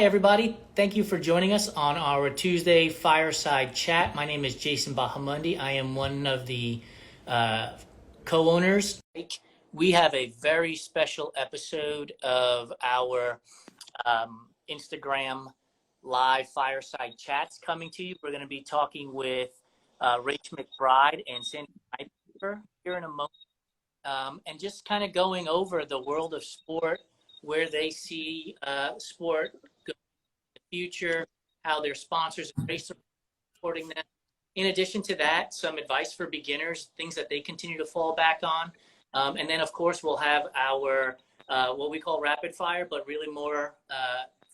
Hi, everybody. Thank you for joining us on our Tuesday fireside chat. My name is Jason Bahamundi. I am one of the uh, co-owners. We have a very special episode of our Instagram live fireside chats coming to you. We're going to be talking with Rach McBride and Sandi Nypaver here in a moment, and just kind of going over the world of sport, where they see sport future, how their sponsors and race are supporting them. In addition to that, some advice for beginners, things that they continue to fall back on. And then, of course, we'll have our what we call rapid fire, but really more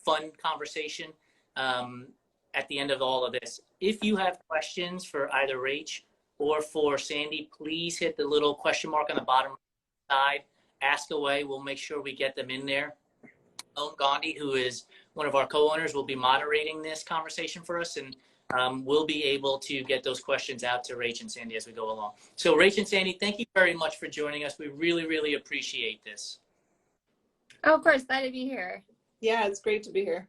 fun conversation at the end of all of this. If you have questions for either Rach or for Sandi, please hit the little question mark on the bottom side. Ask away. We'll make sure we get them in there. Gandhi, who is one of our co-owners, will be moderating this conversation for us, and we'll be able to get those questions out to Rach and Sandi as we go along. So Rach and Sandi, thank you very much for joining us. We really, really appreciate this. Oh, of course, glad to be here. Yeah, it's great to be here.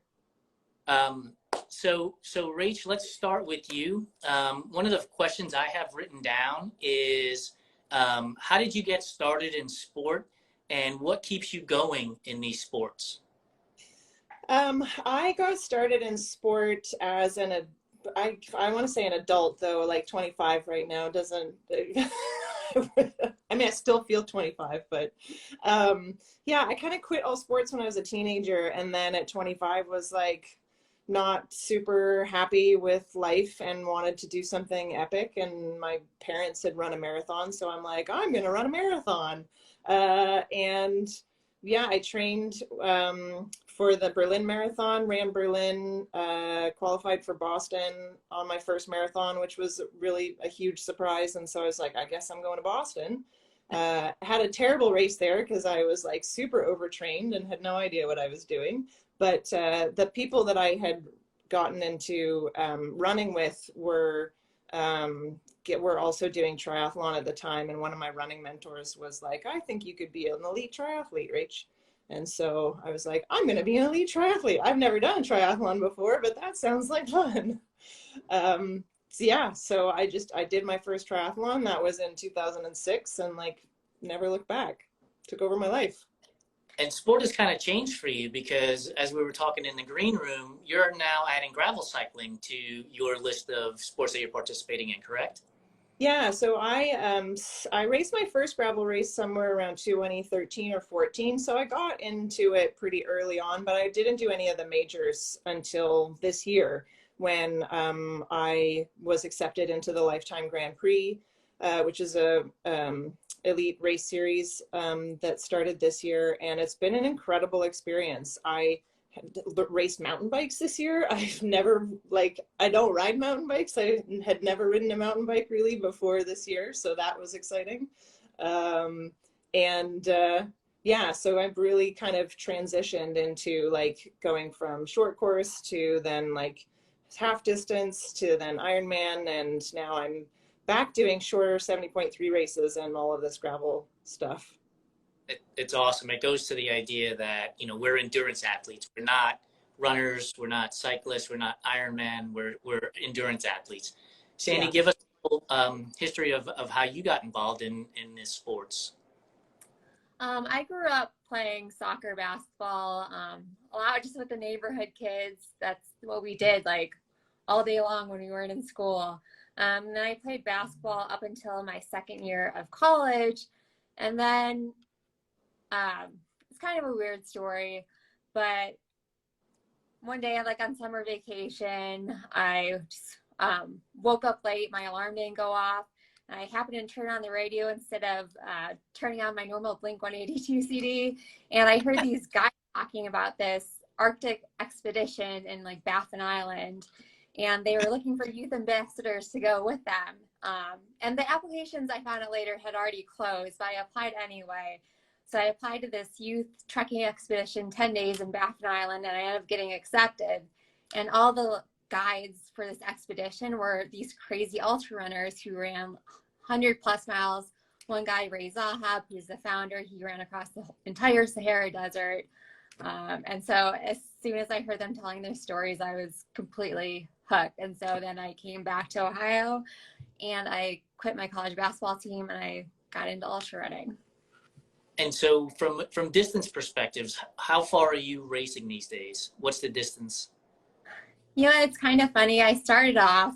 So Rach, let's start with you. One of the questions I have written down is, how did you get started in sport, and what keeps you going in these sports? I got started in sport as I want to say an adult, though, like 25 right now doesn't, I mean, I still feel 25, but yeah, I kind of quit all sports when I was a teenager. And then at 25 was like not super happy with life and wanted to do something epic. And my parents had run a marathon. So I'm like, I'm going to run a marathon. And yeah, I trained for the Berlin Marathon, ran Berlin, qualified for Boston on my first marathon, which was really a huge surprise. And so I was like, I guess I'm going to Boston. Had a terrible race there because I was like super overtrained and had no idea what I was doing. But the people that I had gotten into running with were also doing triathlon at the time, and one of my running mentors was like, I think you could be an elite triathlete, Rach. And so I was like, I'm going to be an elite triathlete. I've never done triathlon before, but that sounds like fun. So yeah, so I did my first triathlon. That was in 2006, and like never looked back. Took over my life. And sport has kind of changed for you because, as we were talking in the green room, you're now adding gravel cycling to your list of sports that you're participating in, correct? Yeah, so I raced my first gravel race somewhere around 2013 or 14. So I got into it pretty early on, but I didn't do any of the majors until this year when I was accepted into the Lifetime Grand Prix, which is a elite race series that started this year, and it's been an incredible experience. I raced mountain bikes this year. I've never, I don't ride mountain bikes. I had never ridden a mountain bike really before this year, so that was exciting. Yeah, so I've really kind of transitioned into like going from short course to then like half distance to then Ironman, and now I'm back doing shorter 70.3 races and all of this gravel stuff. It's awesome. It goes to the idea that, you know, we're endurance athletes. We're not runners. We're not cyclists. We're not Ironman. We're endurance athletes. Sandi, Yeah. give us a little history of how you got involved in this sports. I grew up playing soccer, basketball, a lot just with the neighborhood kids. That's what we did like all day long when we weren't in school. And then I played basketball up until my second year of college. And then it's kind of a weird story, but one day, like on summer vacation, I just woke up late. My alarm didn't go off. And I happened to turn on the radio instead of turning on my normal Blink-182 CD. And I heard these guys talking about this Arctic expedition in like Baffin Island. And they were looking for youth ambassadors to go with them. And the applications, I found out later, had already closed, but I applied anyway. So I applied to this youth trekking expedition, 10 days in Baffin Island, and I ended up getting accepted. And all the guides for this expedition were these crazy ultra runners who ran 100+ miles. One guy, Ray Zahab, who's the founder, he ran across the entire Sahara Desert. And so as soon as I heard them telling their stories, I was completely hooked. And so then I came back to Ohio and I quit my college basketball team and I got into ultra running. And so from distance perspectives, how far are you racing these days? What's the distance? It's kind of funny. I started off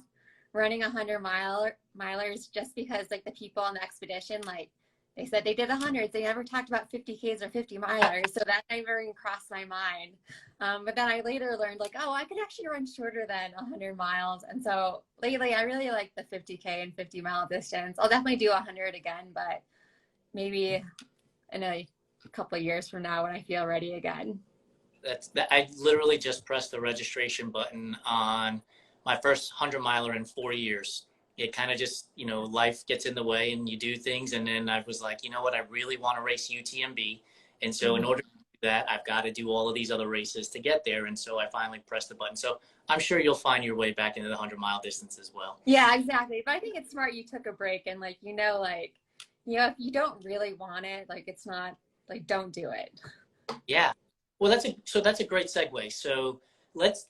running 100-milers just because like the people on the expedition, like they said they did 100s. They never talked about 50Ks or 50-milers. So that never even crossed my mind. But then I later learned like, oh, I could actually run shorter than 100 miles. And so lately I really like the 50K and 50-mile distance. I'll definitely do 100 again, but maybe in a couple of years from now when I feel ready again. I literally just pressed the registration button on my first 100-miler in 4 years. It kind of just, life gets in the way and you do things. And then I was like, you know what, I really want to race UTMB. And so in order to do that, I've got to do all of these other races to get there. And so I finally pressed the button. So I'm sure you'll find your way back into the 100-mile distance as well. Yeah, exactly. But I think it's smart you took a break and if you don't really want it, like it's not like, don't do it. Yeah. Well, that's a great segue. So let's,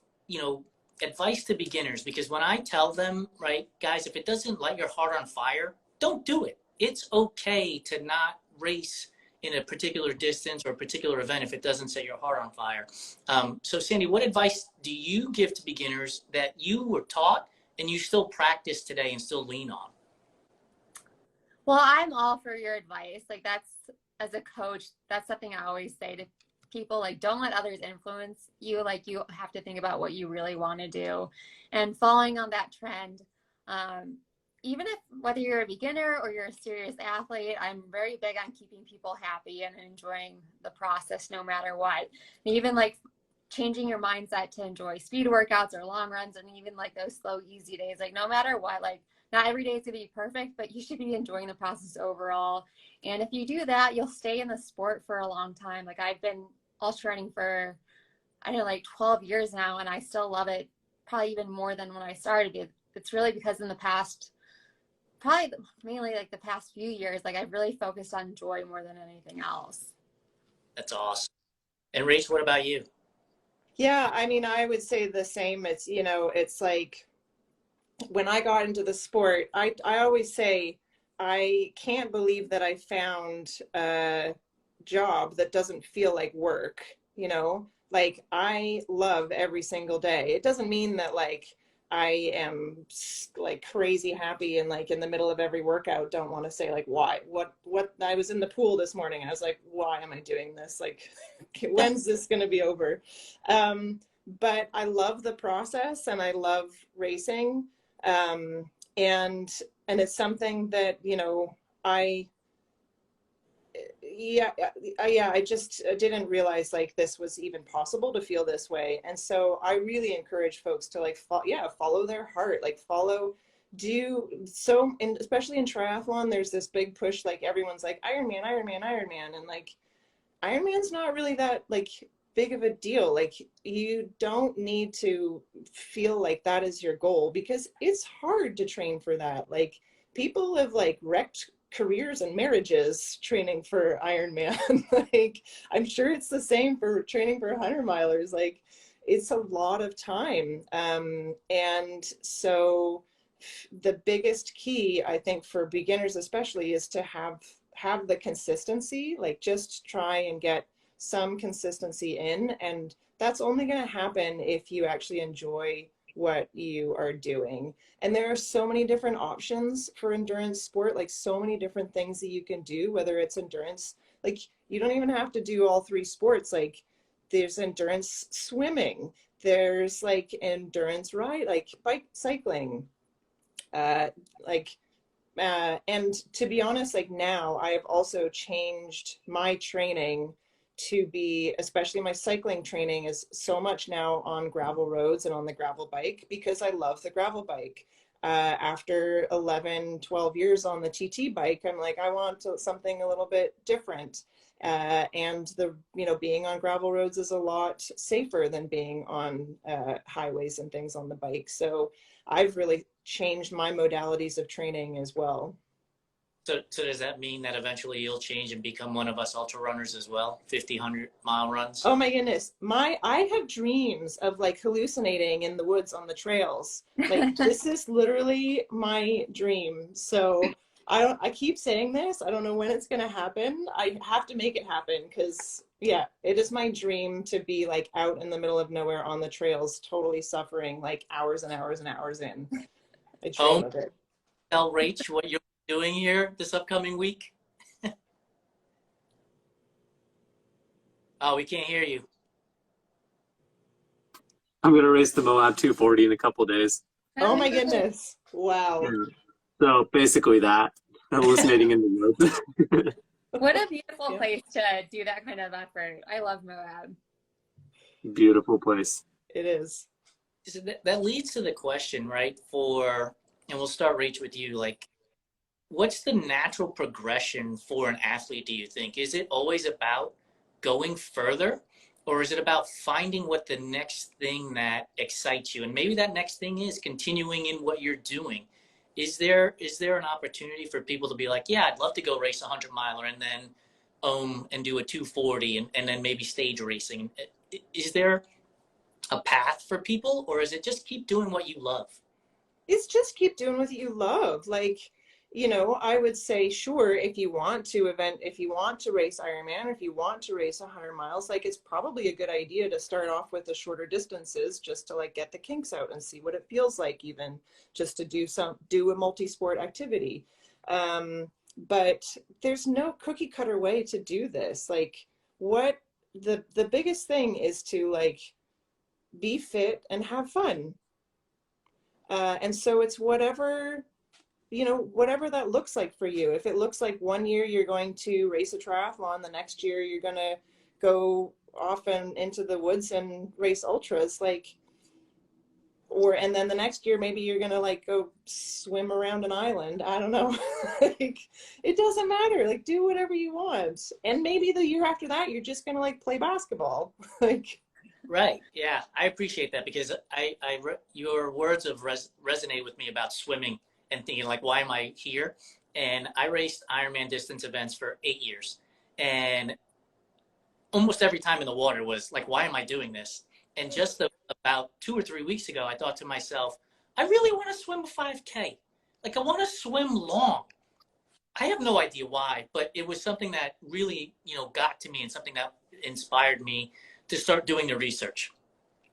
advice to beginners, because when I tell them, right, guys, if it doesn't light your heart on fire, don't do it. It's okay to not race in a particular distance or a particular event if it doesn't set your heart on fire. So Sandi, what advice do you give to beginners that you were taught and you still practice today and still lean on? Well, I'm all for your advice. Like that's, as a coach, that's something I always say to people, like don't let others influence you. Like you have to think about what you really want to do and following on that trend. Even if whether you're a beginner or you're a serious athlete, I'm very big on keeping people happy and enjoying the process no matter what. And even like changing your mindset to enjoy speed workouts or long runs and even like those slow, easy days, like no matter what, like not every day is gonna be perfect, but you should be enjoying the process overall. And if you do that, you'll stay in the sport for a long time. Like I've been ultra running for, I don't know, like 12 years now, and I still love it probably even more than when I started it. It's really because in the past, probably mainly like the past few years, like I've really focused on joy more than anything else. That's awesome. And Rach, what about you? Yeah, I mean, I would say the same. It's, it's like when I got into the sport, I always say, I can't believe that I found a job that doesn't feel like work, like I love every single day. It doesn't mean that like I am like crazy happy and like in the middle of every workout don't want to say like why what I was in the pool this morning, I was like, why am I doing this, like when's this going to be over? But I love the process and I love racing, and it's something that I just didn't realize like this was even possible to feel this way. And so I really encourage folks to like follow their heart, like and especially in triathlon there's this big push, like everyone's like Ironman, and like Ironman's not really that like big of a deal. Like you don't need to feel like that is your goal, because it's hard to train for that. Like people have like wrecked careers and marriages training for Ironman. Like I'm sure it's the same for training for 100-milers. Like it's a lot of time. And so the biggest key, I think, for beginners especially is to have the consistency, like just try and get some consistency in. And that's only going to happen if you actually enjoy what you are doing. And there are so many different options for endurance sport, like so many different things that you can do, whether it's endurance, like you don't even have to do all three sports. Like there's endurance swimming, there's like endurance ride, like bike cycling, and to be honest, like now I have also changed my training to be, especially my cycling training is so much now on gravel roads and on the gravel bike, because I love the gravel bike. After 11, 12 years on the TT bike, I'm like, I want something a little bit different. And being on gravel roads is a lot safer than being on highways and things on the bike. So I've really changed my modalities of training as well. So does that mean that eventually you'll change and become one of us ultra runners as well? 50, 100-mile runs? Oh my goodness. I have dreams of like hallucinating in the woods on the trails. Like this is literally my dream. So I keep saying this. I don't know when it's going to happen. I have to make it happen because yeah, it is my dream to be like out in the middle of nowhere on the trails, totally suffering like hours and hours and hours in. I dream of it. Tell Rach what you're doing here this upcoming week. Oh, we can't hear you. I'm going to race the Moab 240 in a couple days. Oh my goodness. Wow. Yeah. So basically that, hallucinating in the woods. What a beautiful place to do that kind of effort. I love Moab. Beautiful place. It is. So that leads to the question, right? And we'll start, Rach, with you. Like, what's the natural progression for an athlete, do you think? Is it always about going further, or is it about finding what the next thing that excites you? And maybe that next thing is continuing in what you're doing. Is there an opportunity for people to be like, yeah, I'd love to go race a 100-miler and then and do a 240 and then maybe stage racing? Is there a path for people, or is it just keep doing what you love? It's just keep doing what you love. Like, you know, I would say, sure, if you want to race Ironman, if you want to race 100 miles, like it's probably a good idea to start off with the shorter distances just to like get the kinks out and see what it feels like, even just to do a multi-sport activity. But there's no cookie cutter way to do this. Like what the biggest thing is to like be fit and have fun. And so it's whatever that looks like for you. If it looks like one year you're going to race a triathlon, the next year you're going to go off and into the woods and race ultras, like, and then the next year maybe you're going to like go swim around an island. I don't know. Like, it doesn't matter. Like, do whatever you want. And maybe the year after that, you're just going to like play basketball. Like, right. Yeah, I appreciate that because your words have resonated with me about swimming and thinking like, why am I here? And I raced Ironman distance events for 8 years. And almost every time in the water was like, why am I doing this? And just about 2 or 3 weeks ago, I thought to myself, I really want to swim a 5K. Like I want to swim long. I have no idea why, but it was something that really, got to me and something that inspired me to start doing the research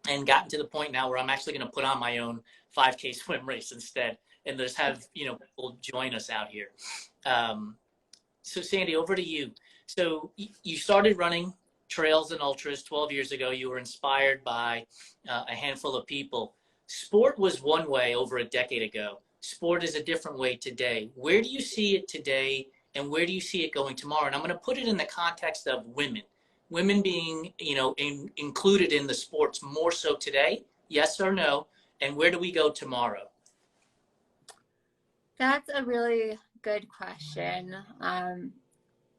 and gotten to the point now where I'm actually going to put on my own 5K swim race instead. And just have, people join us out here. So Sandi, over to you. So you started running trails and ultras 12 years ago. You were inspired by a handful of people. Sport was one way over a decade ago. Sport is a different way today. Where do you see it today and where do you see it going tomorrow? And I'm going to put it in the context of women being, included in the sports more so today, yes or no? And where do we go tomorrow? That's a really good question.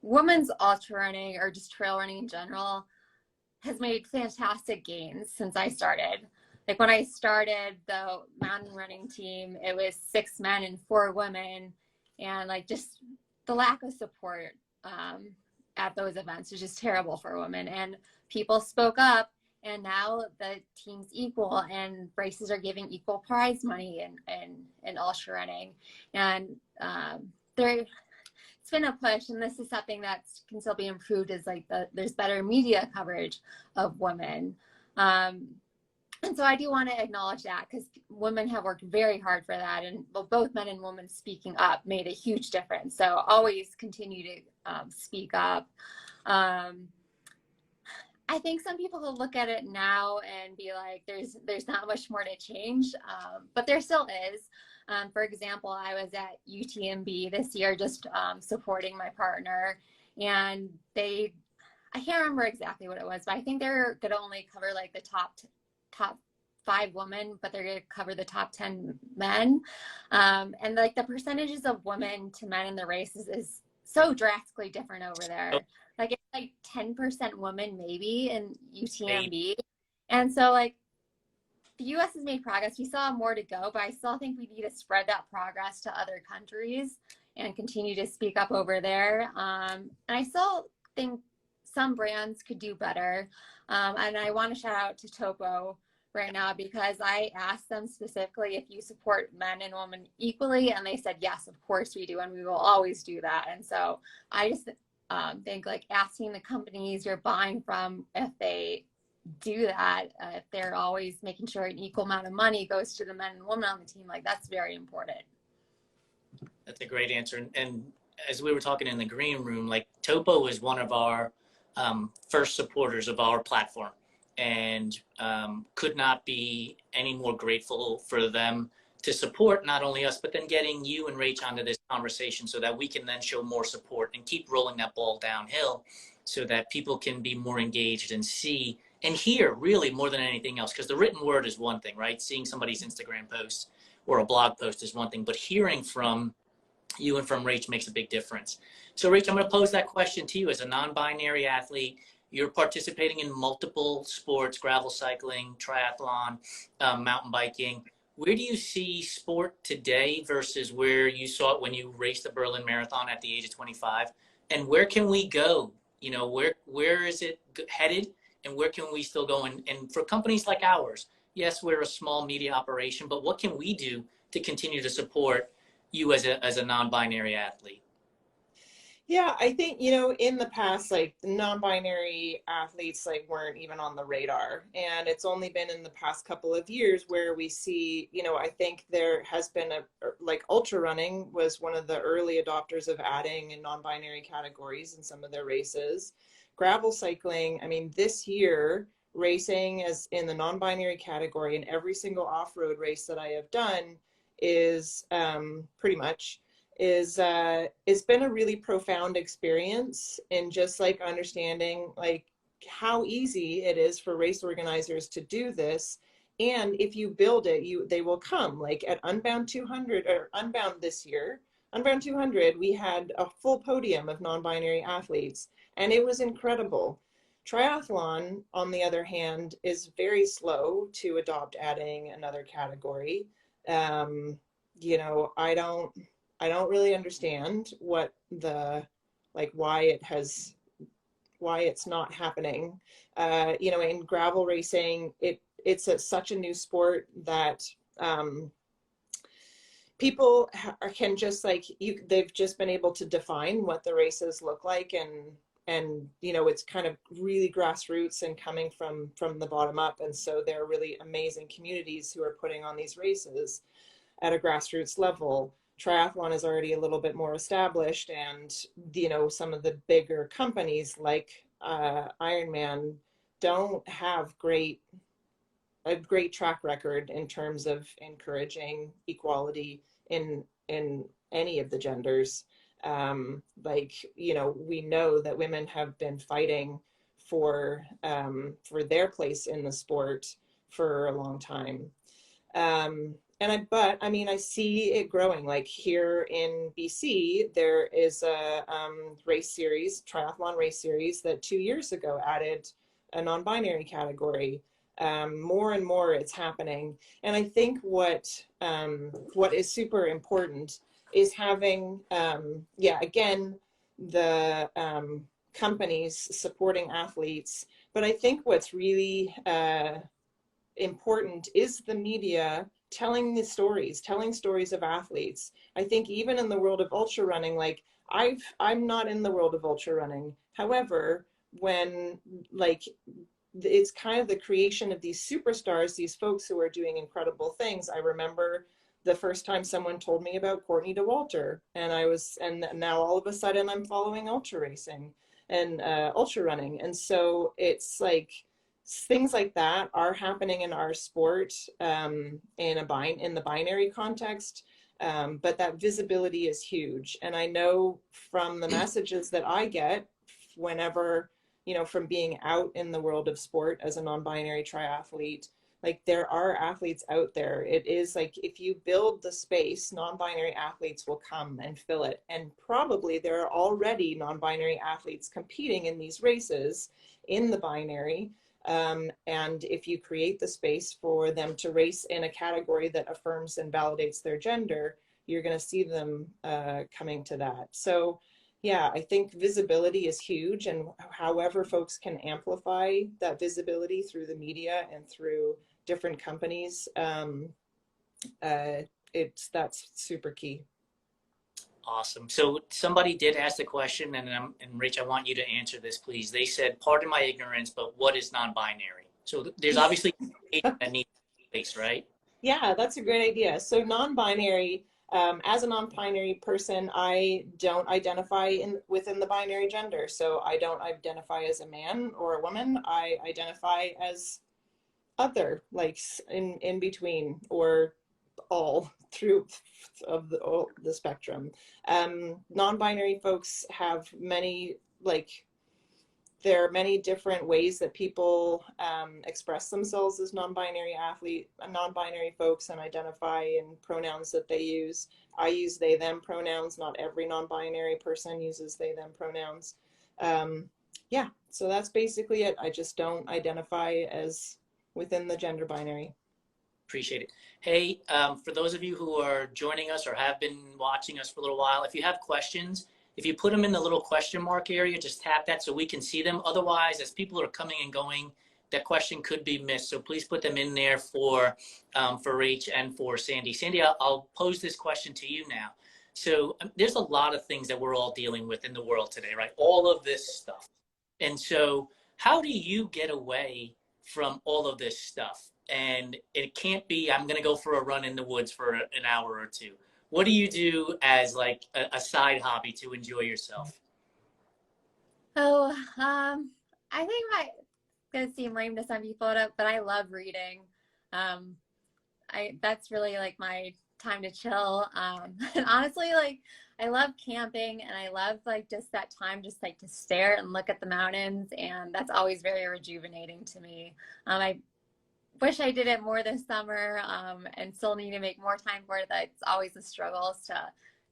Women's ultra running or just trail running in general has made fantastic gains since I started. Like when I started the mountain running team, it was 6 men and 4 women. And like just the lack of support at those events was just terrible for women. And people spoke up. And now the team's equal and races are giving equal prize money in ultra running. And it's been a push, and this is something that can still be improved, is like there's better media coverage of women. And so I do want to acknowledge that because women have worked very hard for that, and both men and women speaking up made a huge difference. So always continue to speak up. I think some people will look at it now and be like, there's not much more to change, but there still is. For example, I was at UTMB this year just supporting my partner, and I can't remember exactly what it was, but I think they're going to only cover like the top 5 women, but they're going to cover the top 10 men. And like the percentages of women to men in the races is so drastically different over there. Like it's like 10% women maybe in UTMB. And so like the US has made progress. We still have more to go, but I still think we need to spread that progress to other countries and continue to speak up over there. And I still think some brands could do better. And I want to shout out to Topo right now, because I asked them specifically if you support men and women equally, and they said, yes, of course we do, and we will always do that. And so I just think like asking the companies you're buying from if they do that, if they're always making sure an equal amount of money goes to the men and women on the team, like that's very important. That's a great answer. And as we were talking in the green room, like Topo is one of our first supporters of our platform, and could not be any more grateful for them to support not only us, but then getting you and Rach onto this conversation so that we can then show more support and keep rolling that ball downhill so that people can be more engaged and see and hear really more than anything else. Because the written word is one thing, right? Seeing somebody's Instagram post or a blog post is one thing, but hearing from you and from Rach makes a big difference. So Rach, I'm going to pose that question to you as a non-binary athlete. You're participating in multiple sports, gravel cycling, triathlon, mountain biking. Where do you see sport today versus where you saw it when you raced the Berlin Marathon at the age of 25? And where can we go? You know, where is it headed, and where can we still go? And for companies like ours, yes, we're a small media operation, but what can we do to continue to support you as a non-binary athlete? Yeah, I think, you know, in the past, like non-binary athletes like weren't even on the radar. And it's only been in the past couple of years where we see, you know, I think there has been like ultra running was one of the early adopters of adding in non-binary categories in some of their races. Gravel cycling, I mean, this year, racing as in the non-binary category in every single off-road race that I have done is pretty much it's been a really profound experience in just like understanding like how easy it is for race organizers to do this. And if you build it, they will come. Like at Unbound 200 or Unbound this year, Unbound 200, we had a full podium of non-binary athletes, and it was incredible. Triathlon, on the other hand, is very slow to adopt adding another category. You know, I don't really understand what why it's not happening. You know, in gravel racing, it's such a new sport that people can just like they've just been able to define what the races look like, and you know, it's kind of really grassroots and coming from the bottom up. And so there are really amazing communities who are putting on these races at a grassroots level. Triathlon is already a little bit more established, and you know, some of the bigger companies like Ironman don't have a great track record in terms of encouraging equality in any of the genders. Like, you know, we know that women have been fighting for their place in the sport for a long time. But I mean, I see it growing. Like here in BC, there is a triathlon race series that 2 years ago added a non-binary category. More and more it's happening. And I think what is super important is having, again, the companies supporting athletes. But I think what's really important is the media telling stories of athletes. I think even in the world of ultra running, like I'm not in the world of ultra running. However, when like it's kind of the creation of these superstars, these folks who are doing incredible things. I remember the first time someone told me about Courtney Dauwalter, and now all of a sudden I'm following ultra racing and ultra running. And so it's like things like that are happening in our sport in the binary context, but that visibility is huge. And I know from the messages that I get whenever, you know, from being out in the world of sport as a non-binary triathlete, like there are athletes out there. It is like if you build the space, non-binary athletes will come and fill it. And probably there are already non-binary athletes competing in these races in the binary. And if you create the space for them to race in a category that affirms and validates their gender, you're going to see them coming to that. So yeah, I think visibility is huge, and however folks can amplify that visibility through the media and through different companies, that's super key. Awesome. So somebody did ask the question, and Rach, I want you to answer this, please. They said, "Pardon my ignorance, but what is non-binary?" So there's obviously that needs to be placed, right? Yeah, that's a great idea. So non-binary, as a non-binary person, I don't identify within the binary gender. So I don't identify as a man or a woman. I identify as other, like in between, or all through of the spectrum. Non-binary folks have many, like, there are many different ways that people express themselves as non-binary folks, and identify in pronouns that they use. I use they, them pronouns. Not every non-binary person uses they, them pronouns. Yeah, so that's basically it. I just don't identify as within the gender binary. Appreciate it. Hey, for those of you who are joining us or have been watching us for a little while, if you have questions, if you put them in the little question mark area, just tap that so we can see them. Otherwise, as people are coming and going, that question could be missed. So please put them in there for Rach and for Sandi. Sandi, I'll pose this question to you now. So there's a lot of things that we're all dealing with in the world today, right? All of this stuff. And so how do you get away from all of this stuff? And it can't be, I'm going to go for a run in the woods for an hour or two. What do you do as like a side hobby to enjoy yourself? Oh, I think it's gonna seem lame to some people, but I love reading. That's really like my time to chill. And honestly, like I love camping, and I love like just that time, just like to stare and look at the mountains, and that's always very rejuvenating to me. I wish I did it more this summer, and still need to make more time for it. That's always a struggle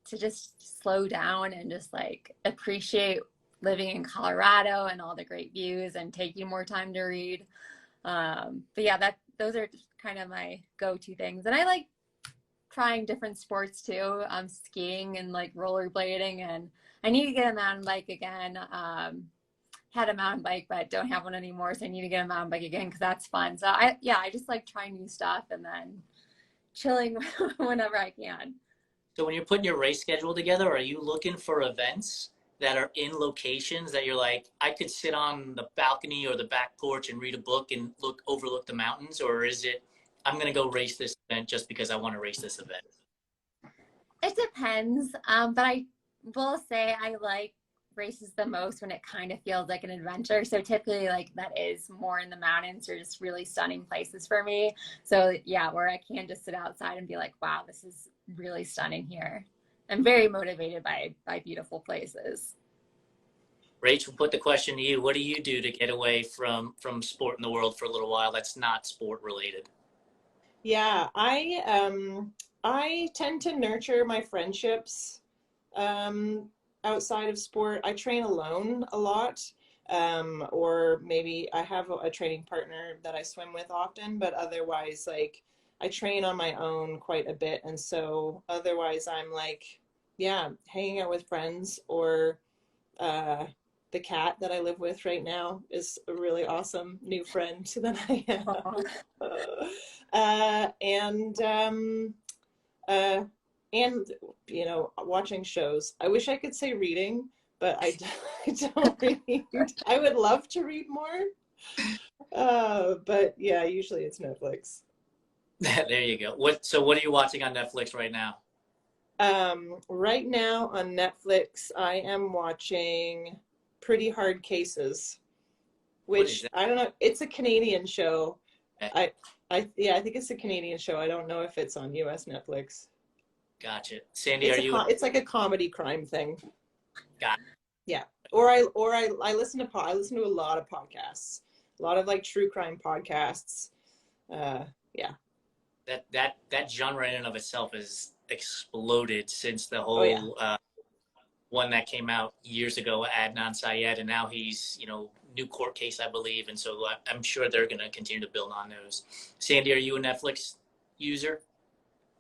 to just slow down and just like appreciate living in Colorado and all the great views, and taking more time to read. But yeah, those are kind of my go-to things. And I like trying different sports too. Skiing and like rollerblading, and I need to get a mountain bike again. Had a mountain bike, but don't have one anymore. So I need to get a mountain bike again, because that's fun. So I just like trying new stuff and then chilling whenever I can. So when you're putting your race schedule together, are you looking for events that are in locations that you're like, I could sit on the balcony or the back porch and read a book and overlook the mountains? Or is it, I'm going to go race this event just because I want to race this event? It depends. But I will say I like races the most when it kind of feels like an adventure. So typically like that is more in the mountains or just really stunning places for me. So yeah, where I can just sit outside and be like, wow, this is really stunning here. I'm very motivated by beautiful places. Rach, we'll put the question to you. What do you do to get away from sport in the world for a little while that's not sport related? Yeah, I tend to nurture my friendships outside of sport. I train alone a lot, or maybe I have a training partner that I swim with often, but otherwise, like, I train on my own quite a bit. And so otherwise I'm like, yeah, hanging out with friends, or the cat that I live with right now is a really awesome new friend that I have. And you know, watching shows. I wish I could say reading, but I don't read. I would love to read more, but yeah, usually it's Netflix. There you go. So what are you watching on Netflix right now? Right now on Netflix, I am watching Pretty Hard Cases, which I don't know. It's a Canadian show. Okay. I think it's a Canadian show. I don't know if it's on US Netflix. Gotcha. Sandi, It's like a comedy crime thing. Got it. Yeah. Or I listen to a lot of podcasts, a lot of like true crime podcasts. Yeah. That genre in and of itself has exploded since the whole one that came out years ago, Adnan Syed, and now he's, new court case, I believe, and so I'm sure they're going to continue to build on those. Sandi, are you a Netflix user?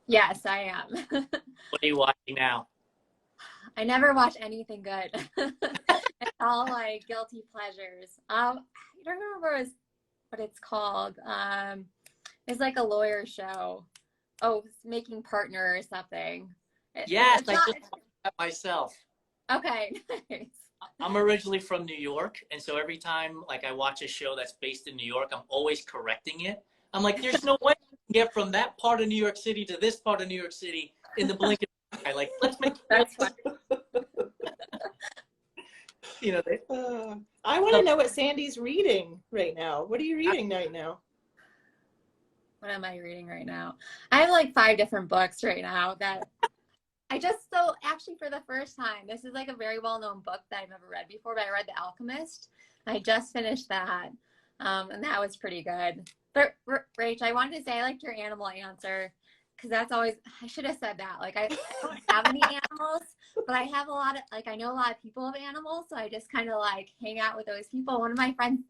Yes, I am. What are you watching now? I never watch anything good. It's all like guilty pleasures. I don't remember what it's called. It's like a lawyer show. Oh, it's Making Partner or something. Yes, It's I not just watched that myself. okay. Nice. I'm originally from New York, and so every time like I watch a show that's based in New York, I'm always correcting it. I'm like, there's no way you can get from that part of New York City to this part of New York City in the blink of an eye. Like, let's make That's fun. you know. I want to know what Sandi's reading right now. What are you reading right now? What am I reading right now? I have like 5 different books right now that so actually for the first time, this is like a very well-known book that I've never read before, but I read The Alchemist. I just finished that. And that was pretty good. But Rach, I wanted to say I liked your animal answer because that's always, I should have said that. Like I don't have any animals, but I have a lot of, like I know a lot of people have animals. So I just kind of like hang out with those people. One of my friends,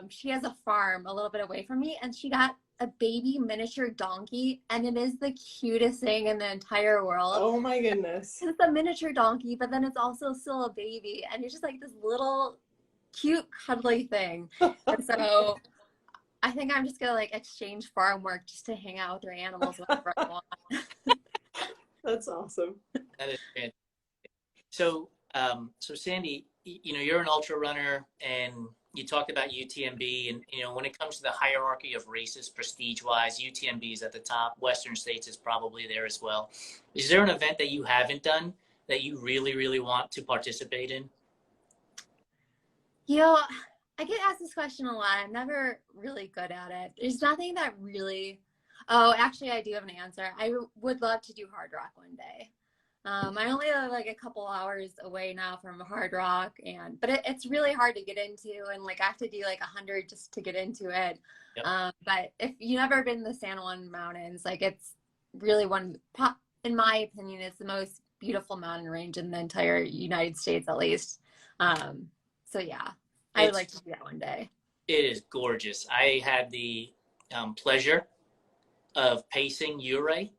she has a farm a little bit away from me and she got a baby miniature donkey and it is the cutest thing in the entire world. Oh my goodness. It's a miniature donkey, but then it's also still a baby and it's just like this little cute cuddly thing. And so I think I'm just gonna like exchange farm work just to hang out with your animals whenever I want. That's awesome. That is fantastic. So, so Sandi, you know, you're an ultra runner, and you talked about UTMB, and you know, when it comes to the hierarchy of races, prestige-wise, UTMB is at the top. Western States is probably there as well. Is there an event that you haven't done that you really, really want to participate in? You know, I get asked this question a lot. I'm never really good at it. There's nothing that really. Oh, actually, I do have an answer. I would love to do Hard Rock one day. I only live like a couple hours away now from Hard Rock, but it's really hard to get into, and like I have to do like 100 just to get into it. Yep. But if you've never been to the San Juan Mountains, like it's really in my opinion, it's the most beautiful mountain range in the entire United States, at least. So yeah, I would like to do that one day. It is gorgeous. I had the pleasure of pacing Ouray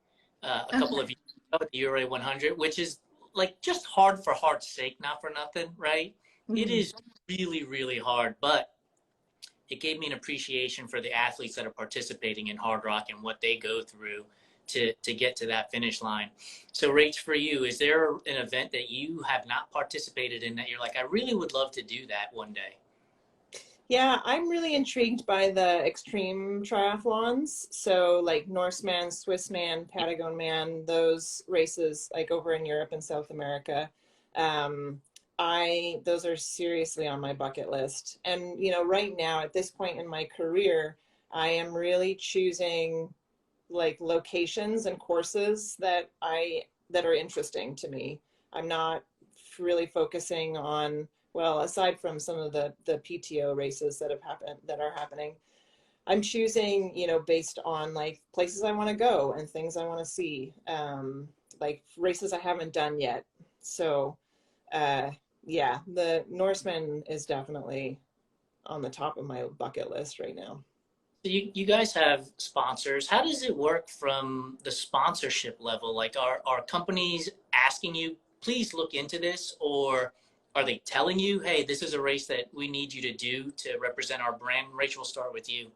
a couple of years ago at the Ouray 100, which is like just hard for heart's sake, not for nothing, right? Mm-hmm. It is really, really hard, but it gave me an appreciation for the athletes that are participating in Hard Rock and what they go through to get to that finish line. So Rach, for you, is there an event that you have not participated in that you're like, I really would love to do that one day? Yeah, I'm really intrigued by the extreme triathlons. So like Norseman, Swissman, Patagonman, those races like over in Europe and South America. Those are seriously on my bucket list. And, you know, right now at this point in my career, I am really choosing like locations and courses that are interesting to me. I'm not really focusing on, well, aside from some of the PTO races that are happening, I'm choosing, you know, based on like places I want to go and things I want to see, like races I haven't done yet. So, yeah, the Norseman is definitely on the top of my bucket list right now. So you guys have sponsors. How does it work from the sponsorship level? Like, are companies asking you, please look into this, or are they telling you, hey, this is a race that we need you to do to represent our brand? Rachel, we'll start with you.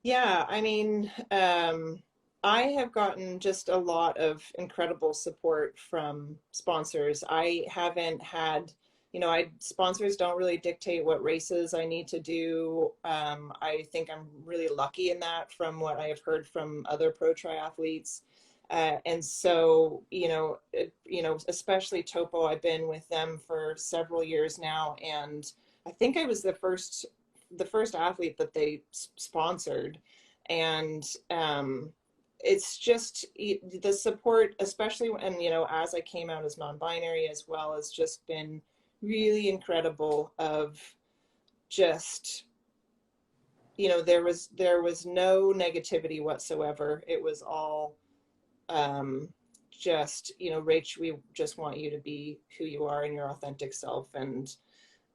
Yeah, I mean, I have gotten just a lot of incredible support from sponsors. I haven't had, you know, sponsors don't really dictate what races I need to do. I think I'm really lucky in that from what I have heard from other pro triathletes. And so, you know, especially Topo, I've been with them for several years now. And I think I was the first athlete that they sponsored. And it's just the support, especially when, you know, as I came out as non-binary as well, has just been really incredible of just, you know, there was no negativity whatsoever. It was all just, you know, Rach, we just want you to be who you are and your authentic self. And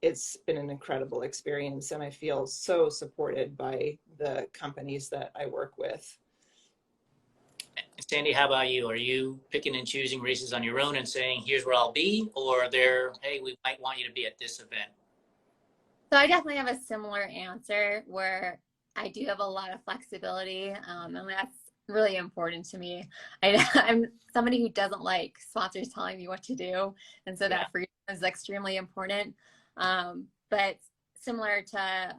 it's been an incredible experience, and I feel so supported by the companies that I work with. Sandi, how about you? Are you picking and choosing races on your own and saying, here's where I'll be? Or are there, hey, we might want you to be at this event? So I definitely have a similar answer where I do have a lot of flexibility, and that's really important to me. I'm somebody who doesn't like sponsors telling me what to do, and so that freedom is extremely important. But similar to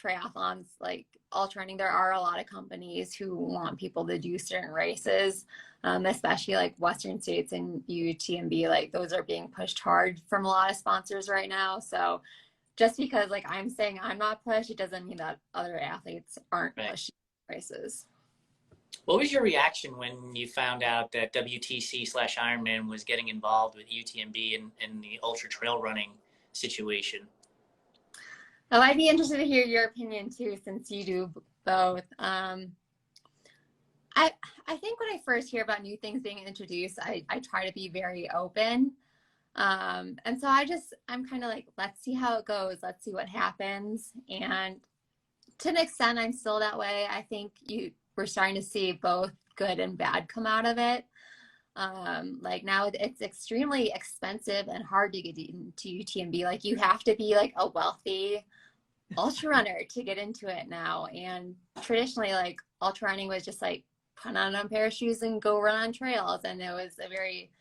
triathlons, like ultra running, there are a lot of companies who want people to do certain races, especially like Western States and UTMB. Like those are being pushed hard from a lot of sponsors right now. So just because like I'm saying I'm not pushed, it doesn't mean that other athletes aren't pushing races. What was your reaction when you found out that WTC/Ironman was getting involved with UTMB and the ultra trail running situation? Oh, I'd be interested to hear your opinion too, since you do both. I think when I first hear about new things being introduced, I try to be very open. And so I'm kind of like, let's see how it goes. Let's see what happens. And to an extent, I'm still that way. I think we're starting to see both good and bad come out of it. Like now it's extremely expensive and hard to get into UTMB. Like you have to be like a wealthy ultra runner to get into it now. And traditionally, like ultra running was just like put on a pair of shoes and go run on trails. And it was a very,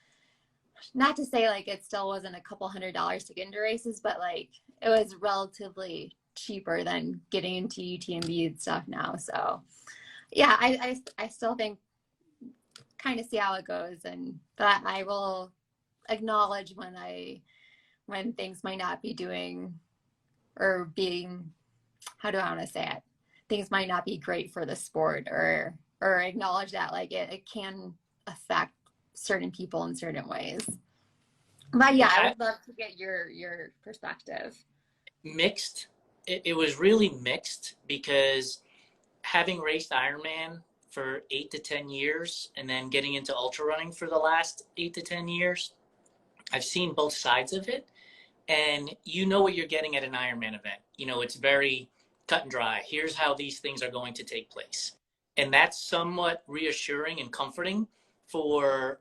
not to say like it still wasn't a couple $100s to get into races, but like it was relatively cheaper than getting into UTMB and stuff now. So yeah, I still think kind of see how it goes, and that I will acknowledge when things might not be doing or being, how do I want to say it? Things might not be great for the sport, or acknowledge that like it can affect certain people in certain ways. But yeah, I would love to get your perspective. Mixed. It was really mixed, because having raced Ironman for 8 to 10 years and then getting into ultra running for the last 8 to 10 years, I've seen both sides of it. And you know what you're getting at an Ironman event. You know, it's very cut and dry. Here's how these things are going to take place. And that's somewhat reassuring and comforting for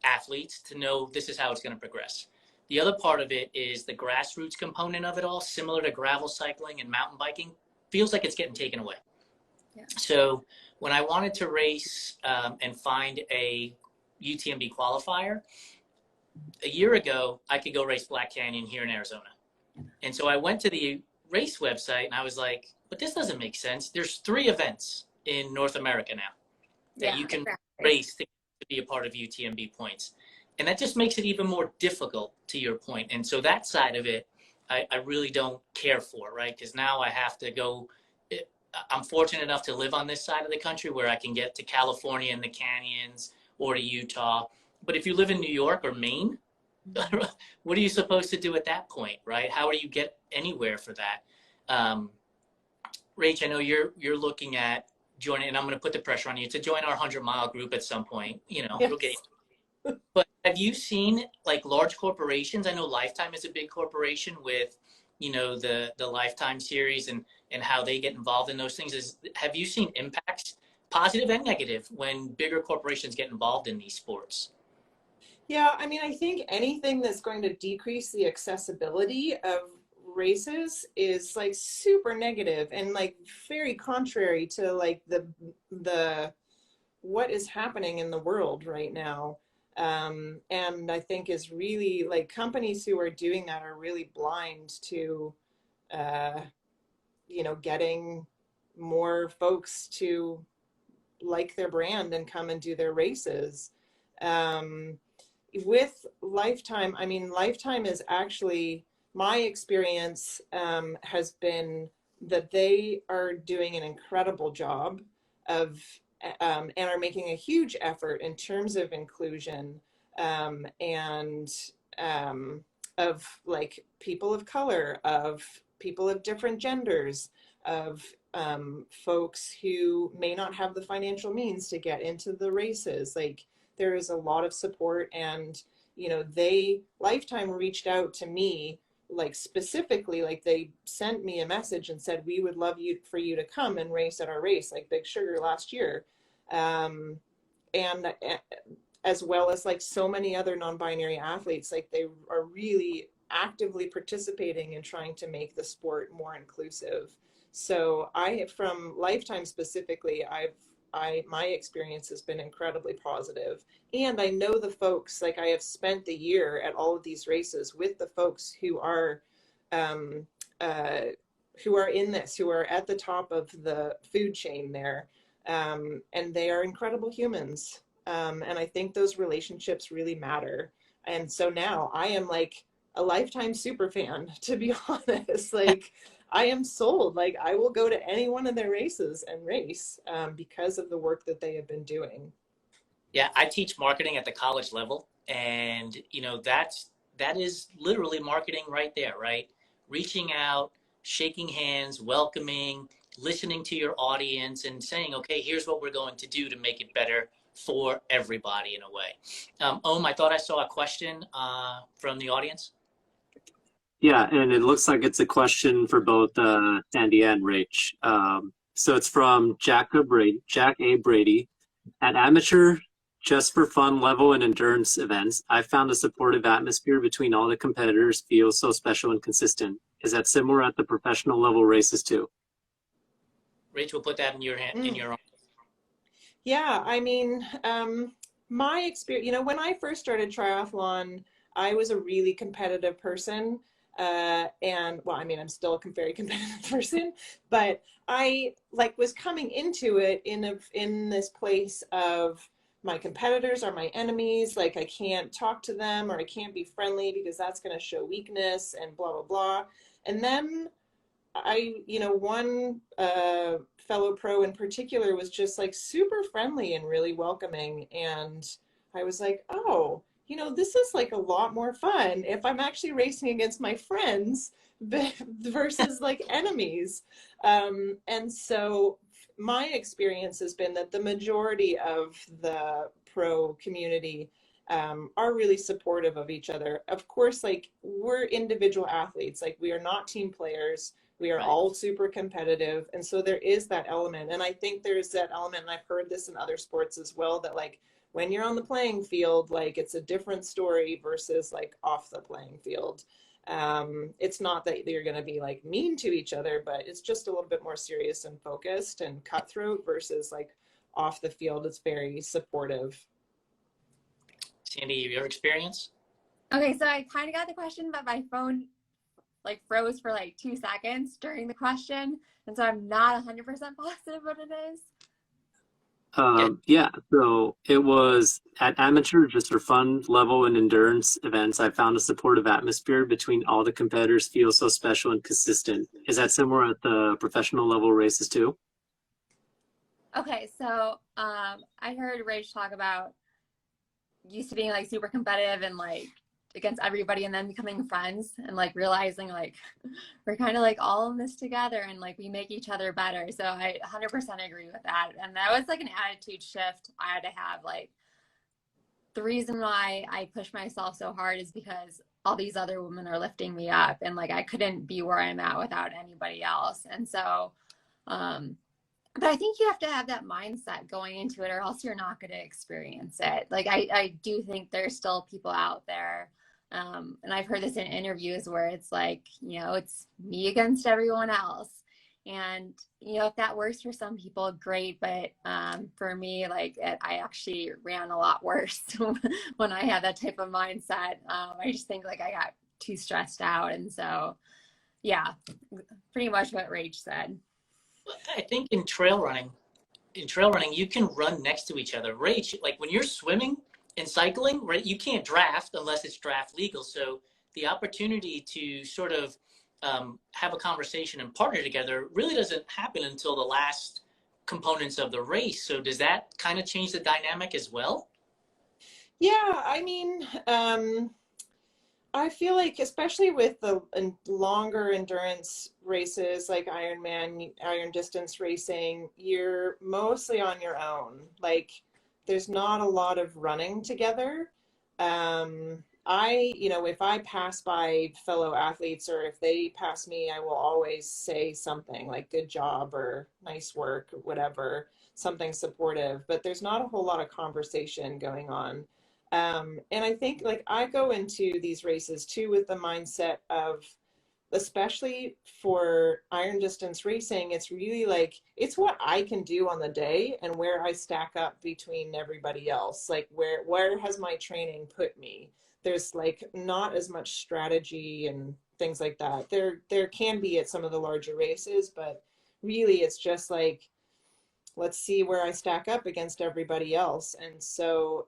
athletes to know this is how it's going to progress. The other part of it is the grassroots component of it all, similar to gravel cycling and mountain biking, feels like it's getting taken away. Yeah. So when I wanted to race and find a UTMB qualifier, a year ago, I could go race Black Canyon here in Arizona. And so I went to the race website and I was like, but this doesn't make sense. There's 3 events in North America now that you can race to be a part of UTMB points. And that just makes it even more difficult, to your point. And so that side of it, I really don't care for, right? Because now I have to go. I'm fortunate enough to live on this side of the country where I can get to California and the canyons, or to Utah. But if you live in New York or Maine, what are you supposed to do at that point, right? How do you get anywhere for that? Rach, I know you're looking at joining, and I'm going to put the pressure on you to join our 100-mile group at some point. You know, yes. We'll get you. But have you seen like large corporations? I know Lifetime is a big corporation with, you know, the Lifetime series and how they get involved in those things. Have you seen impacts, positive and negative, when bigger corporations get involved in these sports? Yeah, I mean, I think anything that's going to decrease the accessibility of races is like super negative and like very contrary to like the what is happening in the world right now. And I think is really like companies who are doing that are really blind to, you know, getting more folks to like their brand and come and do their races. With Lifetime, I mean, Lifetime is actually, my experience has been that they are doing an incredible job of and are making a huge effort in terms of inclusion and of like people of color, of people of different genders, of folks who may not have the financial means to get into the races. Like there is a lot of support, and you know, Lifetime reached out to me like specifically, like they sent me a message and said, we would love for you to come and race at our race, like Big Sugar last year. And as well as like so many other non-binary athletes, like they are really actively participating in trying to make the sport more inclusive. So from Lifetime specifically, my experience has been incredibly positive. And I know the folks, like I have spent the year at all of these races with the folks who are in this, who are at the top of the food chain there. And they are incredible humans. And I think those relationships really matter. And so now I am like a Lifetime super fan, to be honest. Like I am sold. Like I will go to any one of their races and race because of the work that they have been doing. Yeah, I teach marketing at the college level, and that is literally marketing right there, right? Reaching out, shaking hands, welcoming, listening to your audience, and saying, okay, here's what we're going to do to make it better for everybody in a way. I thought I saw a question from the audience. Yeah, and it looks like it's a question for both Sandi and Rach. So it's from Jack A. Brady. At amateur, just for fun level and endurance events, I found a supportive atmosphere between all the competitors feels so special and consistent. Is that similar at the professional level races too? Rach, we'll put that in your hand, in your arm. Yeah, I mean, my experience, when I first started triathlon, I was a really competitive person. And well, I mean, I'm still a very competitive person, but I was coming into it in this place of my competitors are my enemies. Like I can't talk to them or I can't be friendly because that's going to show weakness and blah, blah, blah. And then one fellow pro in particular was just like super friendly and really welcoming. And I was like, oh, this is like a lot more fun if I'm actually racing against my friends versus like enemies. And so my experience has been that the majority of the pro community are really supportive of each other. Of course, like we're individual athletes, like we are not team players. We are all super competitive. And so there is that element. And I think there's that element, and I've heard this in other sports as well, that like when you're on the playing field, like it's a different story versus like off the playing field. It's not that you're going to be like mean to each other, but it's just a little bit more serious and focused and cutthroat versus like off the field. It's very supportive. Sandi, your experience? Okay, so I kind of got the question, but my phone like froze for like 2 seconds during the question. And so I'm not 100% positive what it is. Yeah, so it was at amateur, just for fun level and endurance events, I found a supportive atmosphere between all the competitors feels so special and consistent. Is that similar at the professional level races too? Okay, so I heard Rach talk about used to being like super competitive and like against everybody and then becoming friends and like realizing like we're kind of like all in this together and like we make each other better. So I 100% agree with that. And that was like an attitude shift I had to have. Like the reason why I push myself so hard is because all these other women are lifting me up and like I couldn't be where I'm at without anybody else. And so but I think you have to have that mindset going into it or else you're not going to experience it. Like I do think there's still people out there. And I've heard this in interviews where it's like, it's me against everyone else. And, if that works for some people, great. But for me, like I actually ran a lot worse when I had that type of mindset. I just think like I got too stressed out. And so, yeah, pretty much what Rach said. I think in trail running, you can run next to each other. Rach, like when you're swimming and cycling, right, you can't draft unless it's draft legal. So the opportunity to sort of have a conversation and partner together really doesn't happen until the last components of the race. So does that kind of change the dynamic as well? Yeah, I mean, I feel like, especially with the longer endurance races like Ironman, iron distance racing, you're mostly on your own. Like, there's not a lot of running together. if I pass by fellow athletes or if they pass me, I will always say something like good job or nice work, or whatever, something supportive, but there's not a whole lot of conversation going on. And I think like I go into these races too with the mindset of, especially for iron distance racing, it's really like, it's what I can do on the day and where I stack up between everybody else. Like where has my training put me? There's like not as much strategy and things like that. There can be at some of the larger races, but really it's just like, let's see where I stack up against everybody else. And so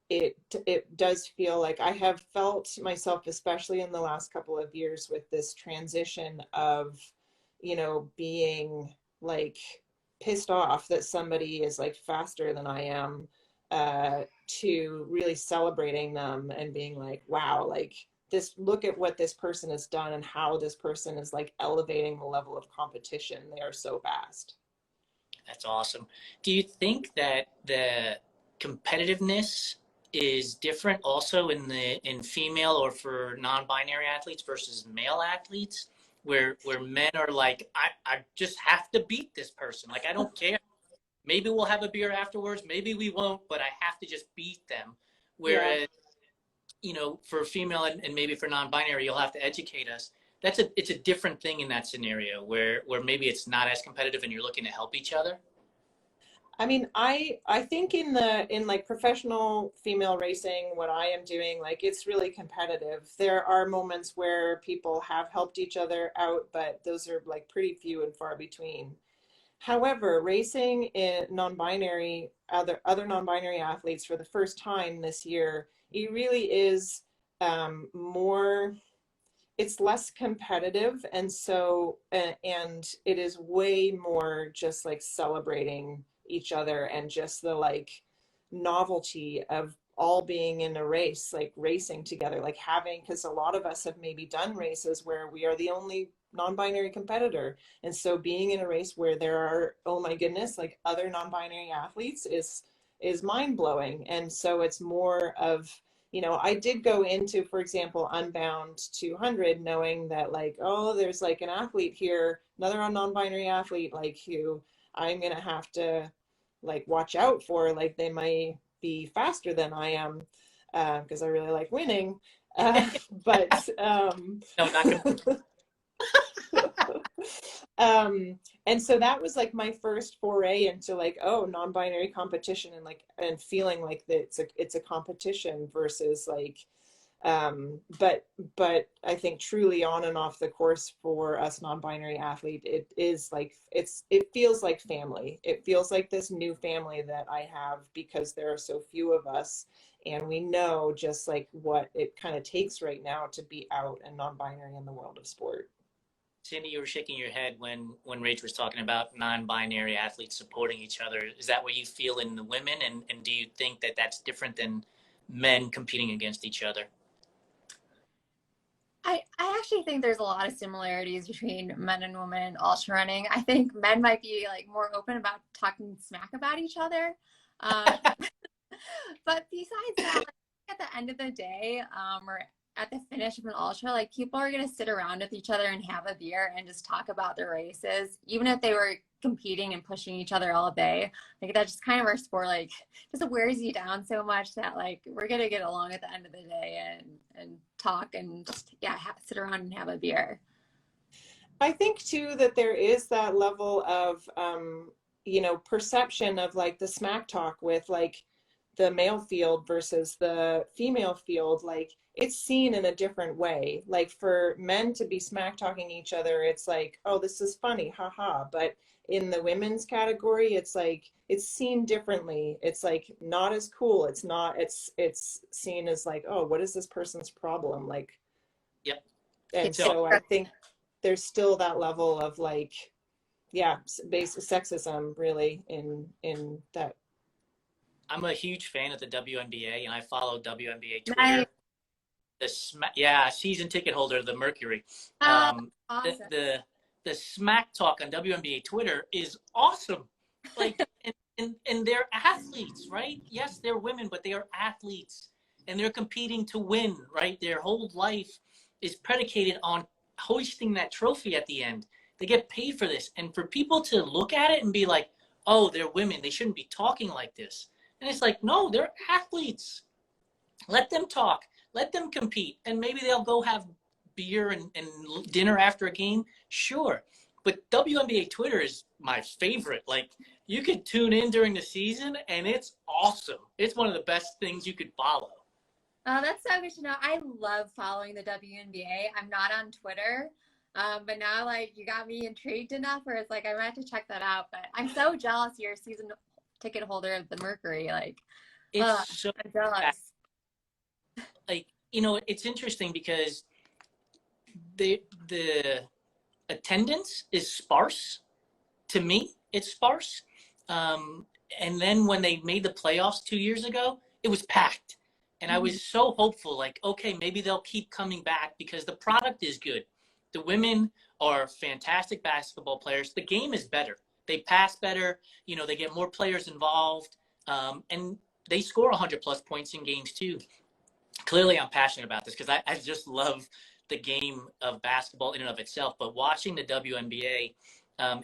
it does feel like I have felt myself, especially in the last couple of years, with this transition of, being like pissed off that somebody is like faster than I am, to really celebrating them and being like, wow, like this, look at what this person has done and how this person is like elevating the level of competition. They are so fast. That's awesome. Do you think that the competitiveness is different also in female or for non-binary athletes versus male athletes, where men are like, I just have to beat this person. Like, I don't care. Maybe we'll have a beer afterwards. Maybe we won't, but I have to just beat them. Whereas, for female and maybe for non-binary, you'll have to educate us. It's a different thing in that scenario where maybe it's not as competitive and you're looking to help each other. I mean, I think in like professional female racing, what I am doing, like it's really competitive. There are moments where people have helped each other out, but those are like pretty few and far between. However, racing in non-binary, other non-binary athletes for the first time this year, it really is more, it's less competitive. And so, and it is way more just like celebrating each other and just the like novelty of all being in a race, like racing together, like having, because a lot of us have maybe done races where we are the only non-binary competitor. And so being in a race where there are, oh my goodness, like other non-binary athletes is mind-blowing. And so it's more of, I did go into, for example, Unbound 200 knowing that like, oh, there's like an athlete here, another non-binary athlete, like who I'm going to have to like watch out for, like they might be faster than I am, because I really like winning. But No, not gonna. and so that was like my first foray into like, oh, non-binary competition, and like, and feeling like that it's a competition versus like, but I think truly on and off the course for us non-binary athlete, it is like, it feels like family. It feels like this new family that I have because there are so few of us, and we know just like what it kind of takes right now to be out and non-binary in the world of sport. Cindy, you were shaking your head when Rach was talking about non-binary athletes supporting each other. Is that what you feel in the women? And do you think that that's different than men competing against each other? I actually think there's a lot of similarities between men and women in ultra running. I think men might be like more open about talking smack about each other. But besides that, like, at the end of the day, or at the finish of an ultra, like people are going to sit around with each other and have a beer and just talk about their races, even if they were competing and pushing each other all day. Like that's just kind of our sport, like just wears you down so much that like we're going to get along at the end of the day and talk and just, sit around and have a beer. I think too that there is that level of, perception of like the smack talk with like the male field versus the female field. Like it's seen in a different way. Like for men to be smack talking each other, it's like, oh, this is funny, haha. But in the women's category, it's like, it's seen differently. It's like not as cool. It's not, it's seen as like, oh, what is this person's problem? Like, yep. And so I think there's still that level of like, basic sexism really in that. I'm a huge fan of the WNBA, and I follow WNBA Twitter. Nice. Season ticket holder of the Mercury. Awesome. The smack talk on WNBA Twitter is awesome. Like, and they're athletes, right? Yes, they're women, but they are athletes. and they're competing to win, right? Their whole life is predicated on hoisting that trophy at the end. They get paid for this. And for people to look at it and be like, oh, they're women, they shouldn't be talking like this. And it's like, no, they're athletes. Let them talk. Let them compete. And maybe they'll go have beer and dinner after a game. Sure. But WNBA Twitter is my favorite. Like, you could tune in during the season, and it's awesome. It's one of the best things you could follow. Oh, that's so good to know. I love following the WNBA. I'm not on Twitter, but now, like, you got me intrigued enough where it's like I might have to check that out. But I'm so jealous you're a season ticket holder of the Mercury. Like, It's so I'm jealous. Like, you know, it's interesting because the attendance is sparse. To me, it's sparse. And then when they made the playoffs 2 years ago, it was packed. And I was so hopeful, like, okay, maybe they'll keep coming back because the product is good. The women are fantastic basketball players. The game is better. They pass better. You know, they get more players involved. And they score 100-plus points in games, too. Clearly, I'm passionate about this because I just love the game of basketball in and of itself. But watching the WNBA,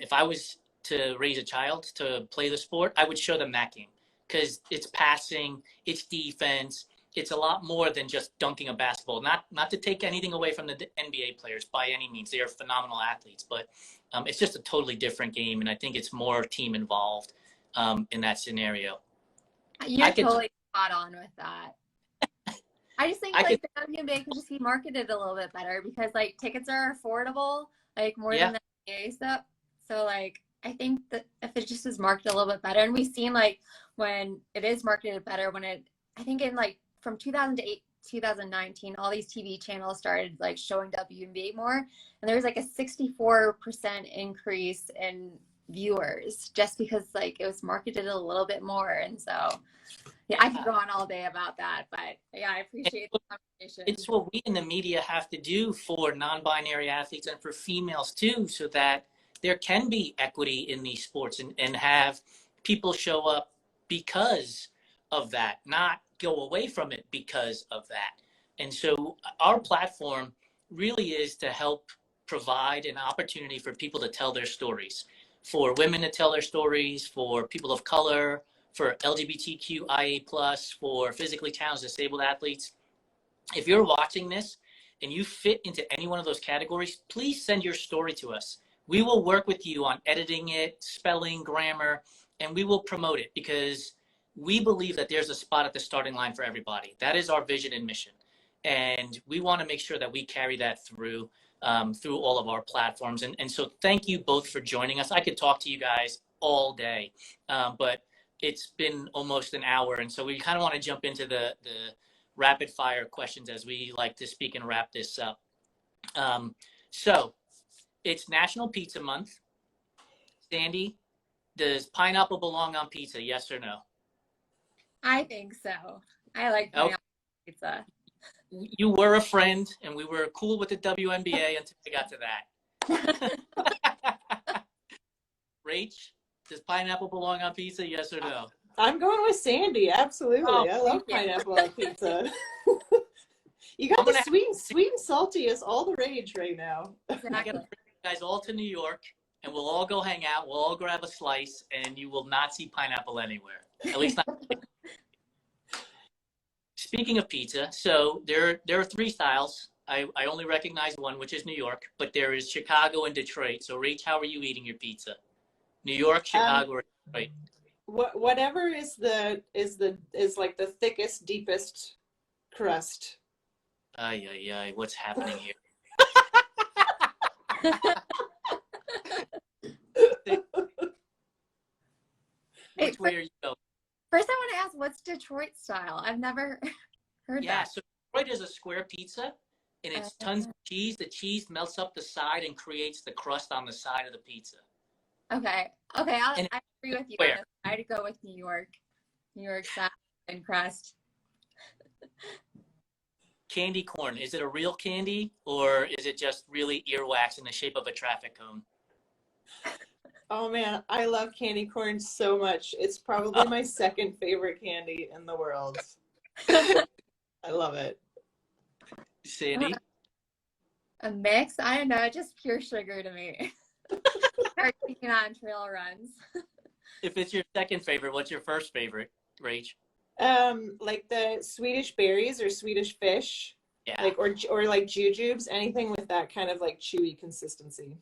if I was to raise a child to play the sport, I would show them that game because it's passing, it's defense. It's a lot more than just dunking a basketball. Not to take anything away from the NBA players by any means. They are phenomenal athletes, but it's just a totally different game, and I think it's more team involved in that scenario. You're totally spot on with that. I just think like the WNBA could just be marketed a little bit better because like tickets are affordable, like more than the NBA stuff. So like I think that if it just is marketed a little bit better, and we've seen like when it is marketed better, when it I think in like from 2008 2019, all these TV channels started like showing WNBA more, and there was like a 64% increase in viewers just because like it was marketed a little bit more. And so yeah, I could go on all day about that, but yeah, I appreciate the conversation. It's what we in the media have to do for non-binary athletes and for females too, so that there can be equity in these sports and have people show up because of that, not go away from it because of that. And so our platform really is to help provide an opportunity for people to tell their stories, for women to tell their stories, for people of color, for LGBTQIA+, for physically challenged disabled athletes. If you're watching this and you fit into any one of those categories, please send your story to us. We will work with you on editing it, spelling, grammar, and we will promote it because we believe that there's a spot at the starting line for everybody. That is our vision and mission. And we want to make sure that we carry that through all of our platforms. And so thank you both for joining us. I could talk to you guys all day, but it's been almost an hour. And so we kind of want to jump into the rapid fire questions as we like to speak and wrap this up. So it's National Pizza Month. Sandi, does pineapple belong on pizza? Yes or no? I think so. I like pineapple pizza. You were a friend, and we were cool with the WNBA until we got to that. Rach, does pineapple belong on pizza? Yes or no? I'm going with Sandi. Absolutely. Oh, I love pineapple on pizza. You got the sweet and salty is all the rage right now. Exactly. I gotta bring you guys all to New York, and we'll all go hang out. We'll all grab a slice, and you will not see pineapple anywhere. At least not. Speaking of pizza, so there are three styles. I only recognize one, which is New York, but there is Chicago and Detroit. So, Rach, how are you eating your pizza? New York, Chicago, or Detroit? Whatever is like the thickest, deepest crust. Ay, what's happening here? Which way are you going? First, I want to ask, what's Detroit style? I've never heard that. Yeah, so Detroit is a square pizza, and it's tons of cheese. The cheese melts up the side and creates the crust on the side of the pizza. Okay, I agree with you. I'd go with New York style and crust. Candy corn, is it a real candy, or is it just really earwax in the shape of a traffic cone? Oh man, I love candy corn so much. It's probably my second favorite candy in the world. I love it. Sandy? A mix? I don't know, just pure sugar to me. Start taking on trail runs. If it's your second favorite, what's your first favorite, Rach? Like the Swedish berries or Swedish fish, Yeah. like or like jujubes, anything with that kind of like chewy consistency.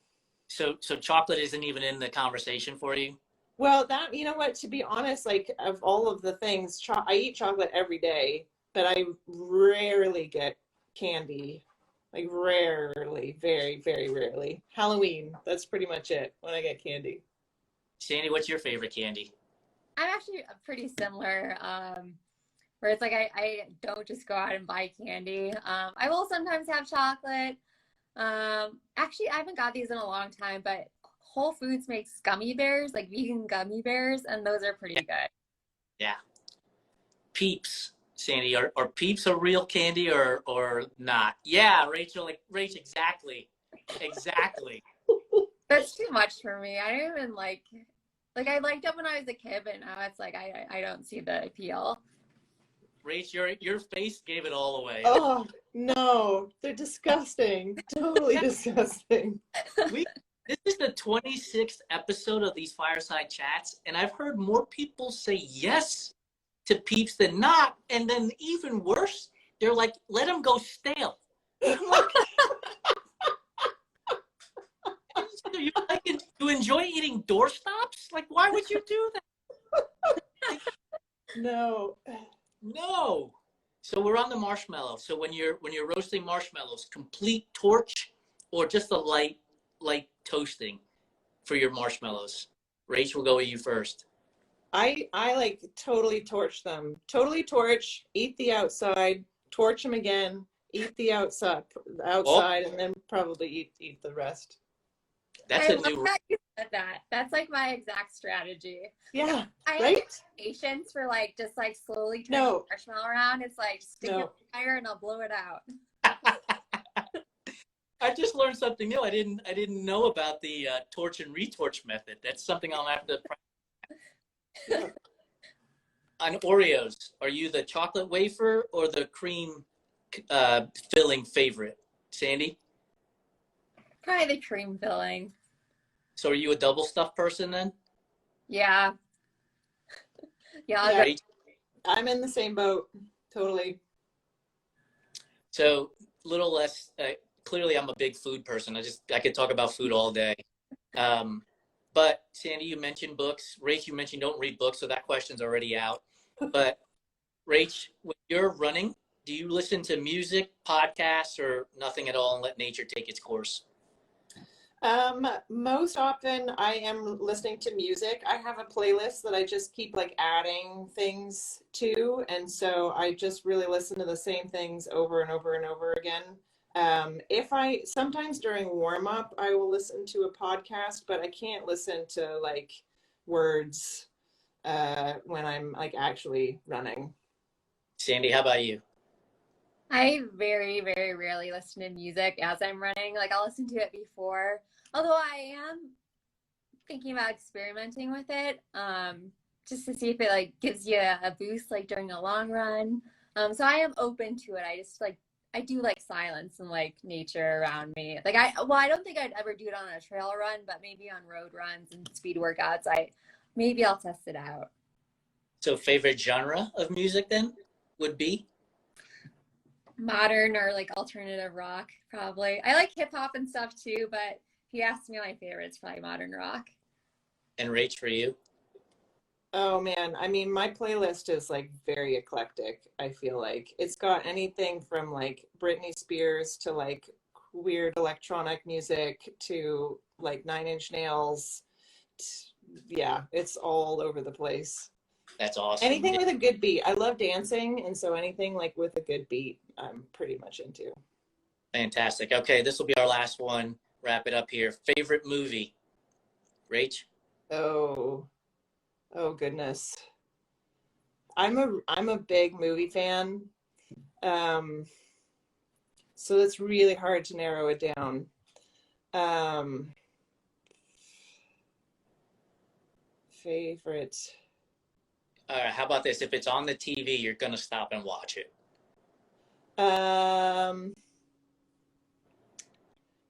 So chocolate isn't even in the conversation for you? Well, that, you know what, to be honest, like of all of the things, I eat chocolate every day, but I rarely get candy. Like rarely, very, very rarely. Halloween, that's pretty much it when I get candy. Sandy, what's your favorite candy? I'm actually pretty similar. Where it's like I don't just go out and buy candy. I will sometimes have chocolate. Actually, I haven't got these in a long time, but Whole Foods makes gummy bears, like vegan gummy bears, and those are pretty good. Yeah. Peeps, Sandy. Are Peeps a real candy or not? Yeah, Rachel, Rach, exactly. Exactly. That's too much for me. I don't even like I liked it when I was a kid, but now it's like I don't see the appeal. Rach, your face gave it all away. Oh, no, they're disgusting. Totally disgusting. This is the 26th episode of these fireside chats, and I've heard more people say yes to Peeps than not, and then even worse, they're like, let them go stale. I'm like, you enjoy eating doorstops? Like, why would you do that? No. No. So we're on the marshmallow. So when you're roasting marshmallows, complete torch or just a light toasting for your marshmallows? Rach, we'll go with you first. I like totally torch them. Totally torch, eat the outside, torch them again, eat the outside, and then probably eat the rest. That's I a love new. that you said that. That's like my exact strategy. Yeah, I right? have patience for like just like slowly turning the marshmallow around. It's like stick it in the fire and I'll blow it out. I just learned something new. I didn't know about the torch and retorch method. That's something I'll have to practice. On Oreos, are you the chocolate wafer or the cream filling favorite? Sandy? Probably the cream filling. So are you a double stuffed person then? Yeah. Yeah, I'm in the same boat. Totally. So a little less, clearly I'm a big food person. I could talk about food all day. But Sandy, you mentioned books. Rach, you mentioned don't read books, so that question's already out. But Rach, when you're running, do you listen to music, podcasts, or nothing at all and let nature take its course? Most often I am listening to music. I have a playlist that I just keep like adding things to, and so I just really listen to the same things over and over and over again. If I sometimes during warm up, I will listen to a podcast, but I can't listen to like words when I'm like actually running. Sandy, how about you? I very, very rarely listen to music as I'm running. Like I'll listen to it before, although I am thinking about experimenting with it, just to see if it like gives you a boost like during a long run. So I am open to it. I just like I do like silence and like nature around me. Like I don't think I'd ever do it on a trail run, but maybe on road runs and speed workouts, maybe I'll test it out. So favorite genre of music then would be? Modern or like alternative rock, probably. I like hip hop and stuff too, but if you ask me my favorite, it's probably modern rock. And Rach, for you? Oh man, I mean, my playlist is like very eclectic. I feel like it's got anything from like Britney Spears to like weird electronic music to like Nine Inch Nails. Yeah, it's all over the place. That's awesome. Anything with a good beat. I love dancing, and so anything like with a good beat, I'm pretty much into. Fantastic. Okay, this will be our last one. Wrap it up here. Favorite movie? Rach? Oh goodness. I'm a big movie fan. So it's really hard to narrow it down. Favorite. All right, how about this? If it's on the TV, you're going to stop and watch it.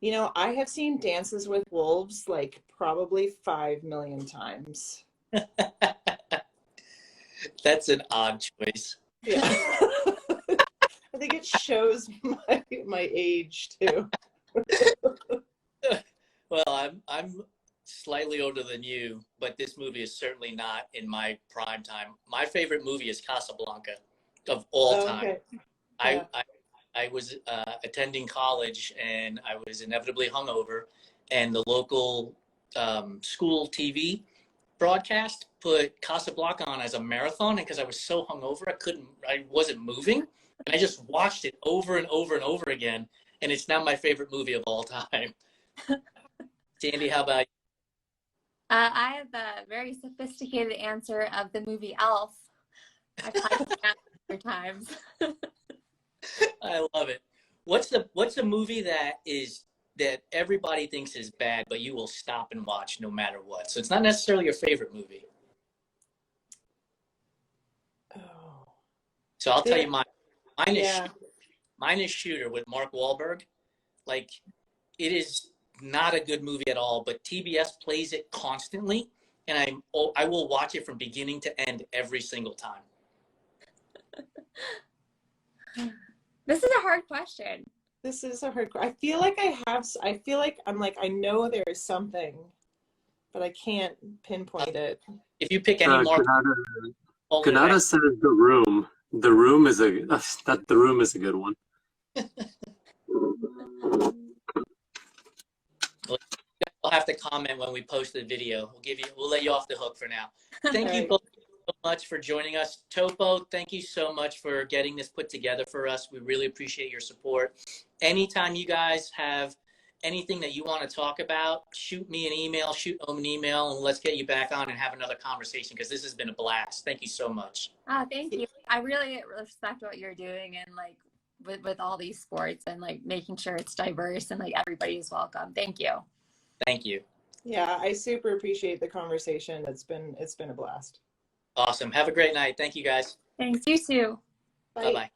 You know, I have seen Dances with Wolves like probably 5 million times. That's an odd choice. Yeah. I think it shows my age too. Well, I'm slightly older than you, but this movie is certainly not in my prime time. My favorite movie is Casablanca of all time. Okay. I, Yeah. I was attending college and I was inevitably hungover, and the local school TV broadcast put Casablanca on as a marathon, and because I was so hungover, I wasn't moving, and I just watched it over and over and over again, and it's now my favorite movie of all time. Sandy, how about you? I have a very sophisticated answer of the movie Elf. I've watched that a few times. I love it. What's a movie that everybody thinks is bad, but you will stop and watch no matter what? So it's not necessarily your favorite movie. Oh. So I'll tell you mine. Mine is Yeah. Mine is Shooter with Mark Wahlberg. Like, it is not a good movie at all, but TBS plays it constantly, and I will watch it from beginning to end every single time. This is a hard question. This is a hard. I feel like I'm like, I know there is something, but I can't pinpoint it. If you pick any Mark, Kanata says The Room. The Room is a good one. I'll have to comment when we post the video. We'll let you off the hook for now. Thank you both so much for joining us. Topo, thank you so much for getting this put together for us. We really appreciate your support. Anytime you guys have anything that you want to talk about, shoot me an email, shoot them an email, and let's get you back on and have another conversation, because this has been a blast. Thank you so much. Thank you. I really respect what you're doing, and like with all these sports, and like making sure it's diverse and like everybody's welcome. Thank you. Thank you. Yeah, I super appreciate the conversation. It's been a blast. Awesome. Have a great night. Thank you, guys. Thanks. You too. Bye. Bye-bye.